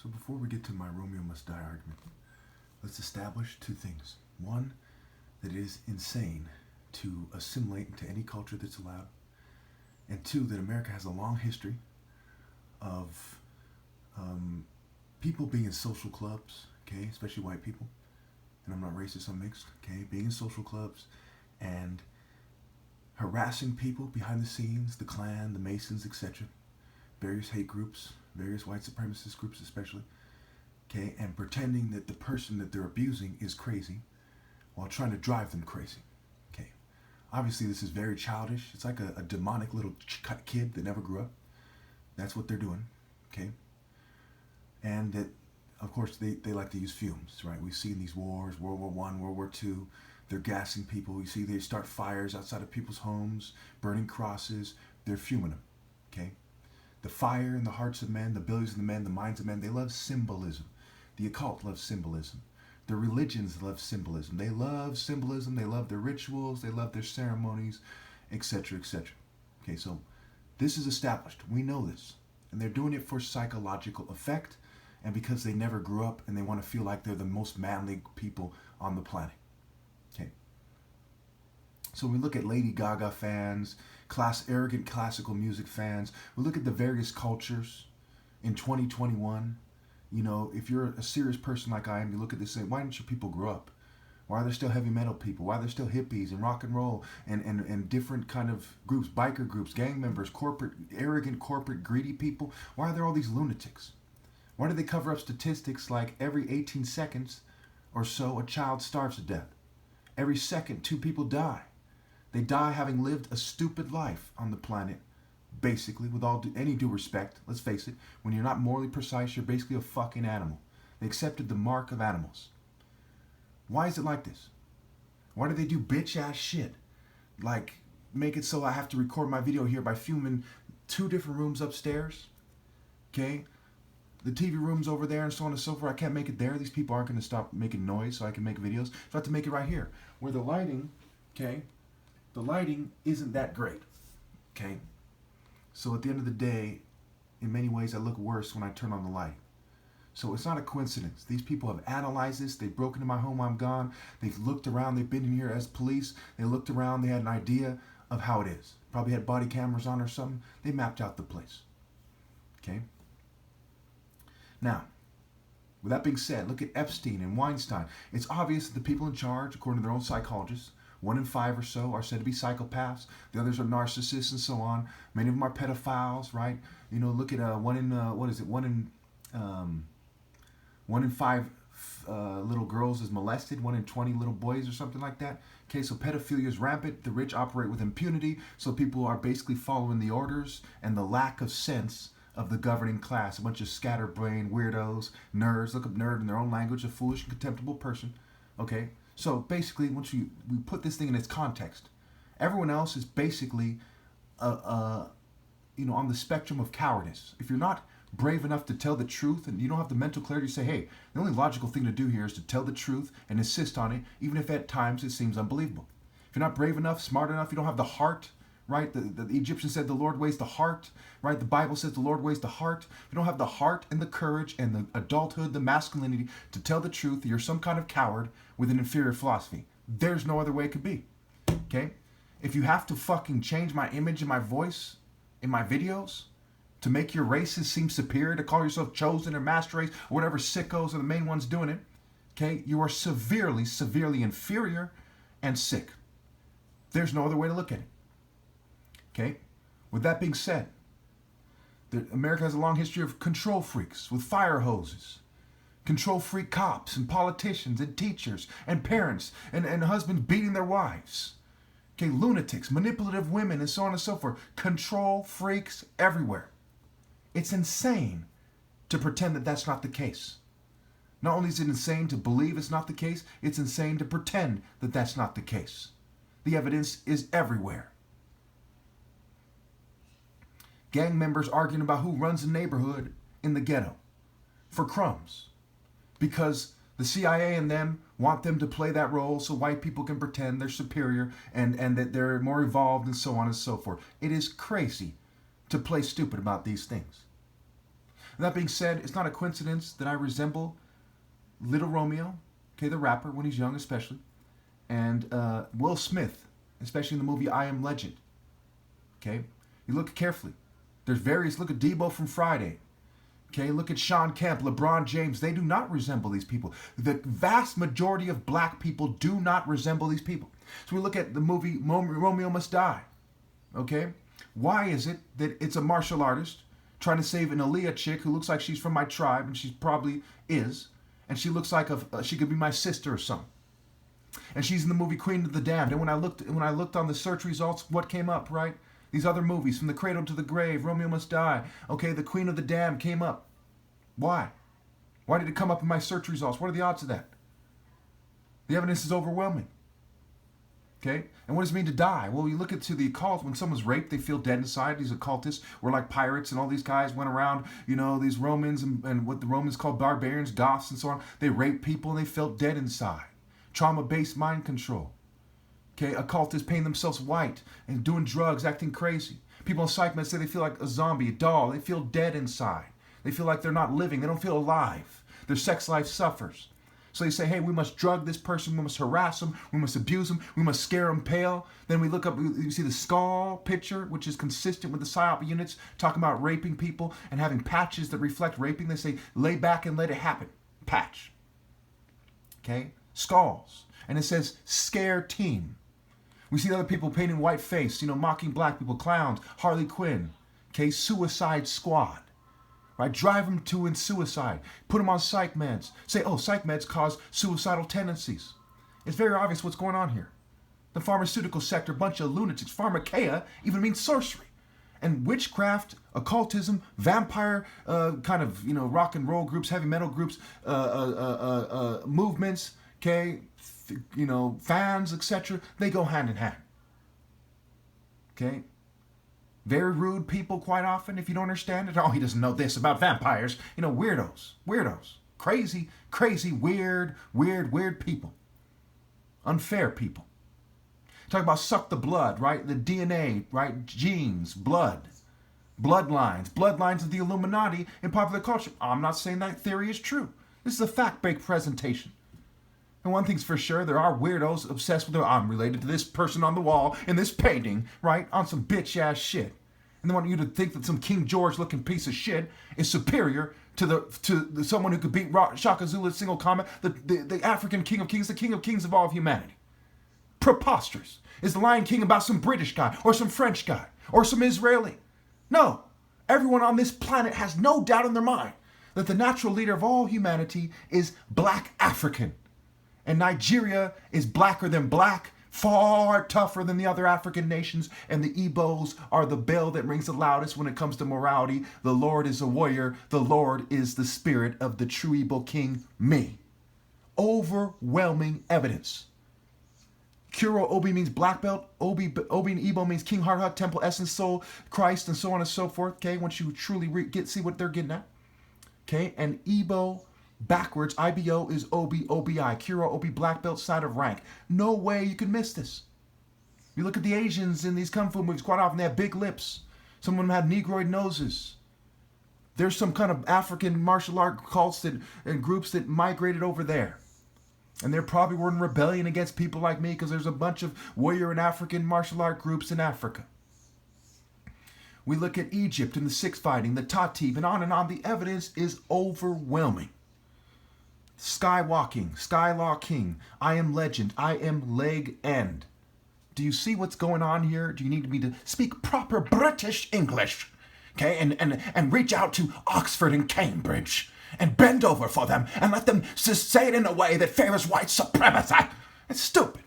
So before we get to my Romeo must die argument, let's establish two things. One, that it is insane to assimilate into any culture that's allowed. And two, that America has a long history of people being in social clubs, okay, especially white people. And I'm not racist, I'm mixed, okay, being in social clubs and harassing people behind the scenes, the Klan, the Masons, etc. Various hate groups, various white supremacist groups especially, okay, and pretending that the person that they're abusing is crazy while trying to drive them crazy, okay. Obviously this is very childish. It's like a demonic little kid that never grew up. That's what they're doing, okay. And that, of course, they like to use fumes, right? We see in these wars, World War I, World War II, they're gassing people. You see they start fires outside of people's homes, burning crosses. They're fuming them, okay? The fire in the hearts of men, the bellies of the men, the minds of men, they love symbolism. The occult loves symbolism. The religions love symbolism. They love symbolism. They love their rituals. They love their ceremonies, etc., etc. Okay, so this is established. We know this. And they're doing it for psychological effect and because they never grew up and they want to feel like they're the most manly people on the planet. Okay. So we look at Lady Gaga fans, arrogant classical music fans. We look at the various cultures in 2021. You know, if you're a serious person like I am, you look at this and say, why didn't your people grow up? Why are there still heavy metal people? Why are there still hippies and rock and roll and different kind of groups, biker groups, gang members, arrogant corporate greedy people? Why are there all these lunatics? Why do they cover up statistics like every 18 seconds or so a child starves to death? Every second 2 people die. They die having lived a stupid life on the planet, basically, with any due respect. Let's face it, when you're not morally precise, you're basically a fucking animal. They accepted the mark of animals. Why is it like this? Why do they do bitch-ass shit? Like, make it so I have to record my video here by fuming 2 different rooms upstairs? Okay? The TV room's over there and so on and so forth. I can't make it there. These people aren't going to stop making noise so I can make videos. So I have to make it right here. Where the lighting, okay, the lighting isn't that great, okay? So at the end of the day, in many ways, I look worse when I turn on the light. So it's not a coincidence. These people have analyzed this. They've broken into my home while I'm gone. They've looked around. They've been in here as police. They looked around. They had an idea of how it is. Probably had body cameras on or something. They mapped out the place, okay? Now, with that being said, look at Epstein and Weinstein. It's obvious that the people in charge, according to their own psychologists, 1 in 5 or so are said to be psychopaths. The others are narcissists and so on. Many of them are pedophiles, right? You know, look at 1 in 5 little girls is molested, 1 in 20 little boys or something like that. Okay, so pedophilia is rampant. The rich operate with impunity. So people are basically following the orders and the lack of sense of the governing class. A bunch of scatterbrained weirdos, nerds. Look up nerd in their own language, a foolish and contemptible person. Okay, so basically, once we put this thing in its context, everyone else is basically, on the spectrum of cowardice. If you're not brave enough to tell the truth and you don't have the mental clarity to say, hey, the only logical thing to do here is to tell the truth and insist on it, even if at times it seems unbelievable. If you're not brave enough, smart enough, you don't have the heart, right? The Egyptian said the Lord weighs the heart, right? The Bible says the Lord weighs the heart. If you don't have the heart and the courage and the adulthood, the masculinity to tell the truth, you're some kind of coward with an inferior philosophy. There's no other way it could be, okay? If you have to fucking change my image and my voice in my videos to make your races seem superior, to call yourself chosen or master race, or whatever sickos are the main ones doing it, okay, you are severely, severely inferior and sick. There's no other way to look at it. Okay? With that being said, America has a long history of control freaks with fire hoses. Control freak cops and politicians and teachers and parents and husbands beating their wives. Okay, lunatics, manipulative women, and so on and so forth. Control freaks everywhere. It's insane to pretend that that's not the case. Not only is it insane to believe it's not the case, it's insane to pretend that that's not the case. The evidence is everywhere. Gang members arguing about who runs the neighborhood in the ghetto for crumbs because the CIA and them want them to play that role so white people can pretend they're superior and that they're more evolved and so on and so forth. It is crazy to play stupid about these things. That being said, it's not a coincidence that I resemble Little Romeo, okay, the rapper, when he's young especially, and Will Smith, especially in the movie I Am Legend. Okay, you look carefully. There's various. Look at Debo from Friday. Okay, look at Sean Kemp, LeBron James. They do not resemble these people. The vast majority of black people do not resemble these people. So we look at the movie Romeo Must Die. Okay, why is it that it's a martial artist trying to save an Aaliyah chick who looks like she's from my tribe, and she probably is, and she looks like she could be my sister or something. And she's in the movie Queen of the Damned. And when I looked on the search results, what came up, right? These other movies, From the Cradle to the Grave, Romeo Must Die. Okay, The Queen of the Damned came up. Why? Why did it come up in my search results? What are the odds of that? The evidence is overwhelming. Okay? And what does it mean to die? Well, you look to the occult. When someone's raped, they feel dead inside. These occultists were like pirates, and all these guys went around, these Romans and what the Romans called barbarians, Goths, and so on. They raped people, and they felt dead inside. Trauma-based mind control. Okay, occultists painting themselves white and doing drugs, acting crazy. People on psych meds say they feel like a zombie, a doll. They feel dead inside. They feel like they're not living. They don't feel alive. Their sex life suffers. So they say, hey, we must drug this person. We must harass them. We must abuse them. We must scare them pale. Then we look up, you see the skull picture, which is consistent with the PSYOP units, talking about raping people and having patches that reflect raping. They say, lay back and let it happen. Patch. Okay? Skulls. And it says, scare team. We see other people painting white face, mocking black people, clowns, Harley Quinn, okay, Suicide Squad, right? Drive them to suicide, put them on psych meds, say, oh, psych meds cause suicidal tendencies. It's very obvious what's going on here. The pharmaceutical sector, bunch of lunatics, pharmakeia even means sorcery. And witchcraft, occultism, vampire rock and roll groups, heavy metal groups, movements, okay, fans, etc., they go hand in hand. Okay? Very rude people quite often, if you don't understand it. Oh, he doesn't know this about vampires. Weirdos. Crazy, weird people. Unfair people. Talk about suck the blood, right? The DNA, right? Genes, blood. Bloodlines of the Illuminati in popular culture. I'm not saying that theory is true. This is a fact-based presentation. And one thing's for sure, there are weirdos obsessed with I'm related to this person on the wall in this painting, right? On some bitch-ass shit. And they want you to think that some King George-looking piece of shit is superior to someone who could beat Shaka Zulu's single comment, the African King of Kings, the King of Kings of all of humanity. Preposterous. Is the Lion King about some British guy or some French guy or some Israeli? No. Everyone on this planet has no doubt in their mind that the natural leader of all humanity is Black African. And Nigeria is blacker than black, far tougher than the other African nations, and the Igbos are the bell that rings the loudest when it comes to morality. The Lord is a warrior. The Lord is the spirit of the true Igbo king, me. Overwhelming evidence. Kuro Obi means black belt. Obi in Igbo means king, heart, hut, temple, essence, soul, Christ, and so on and so forth. Okay, once you truly see what they're getting at. Okay, and Igbo backwards, IBO is OB, OBI. Kuro, OB, black belt, side of rank. No way you can miss this. You look at the Asians in these Kung Fu movies, quite often they have big lips. Some of them have negroid noses. There's some kind of African martial art cults and groups that migrated over there. And they probably were in rebellion against people like me because there's a bunch of warrior and African martial art groups in Africa. We look at Egypt and the Six fighting, the Tatib, and on and on. The evidence is overwhelming. Skywalking, Skylaw King, I Am Legend, I Am Leg End. Do you see what's going on here? Do you need me to speak proper British English? Okay, and reach out to Oxford and Cambridge and bend over for them and let them just say it in a way that favors white supremacy. It's stupid.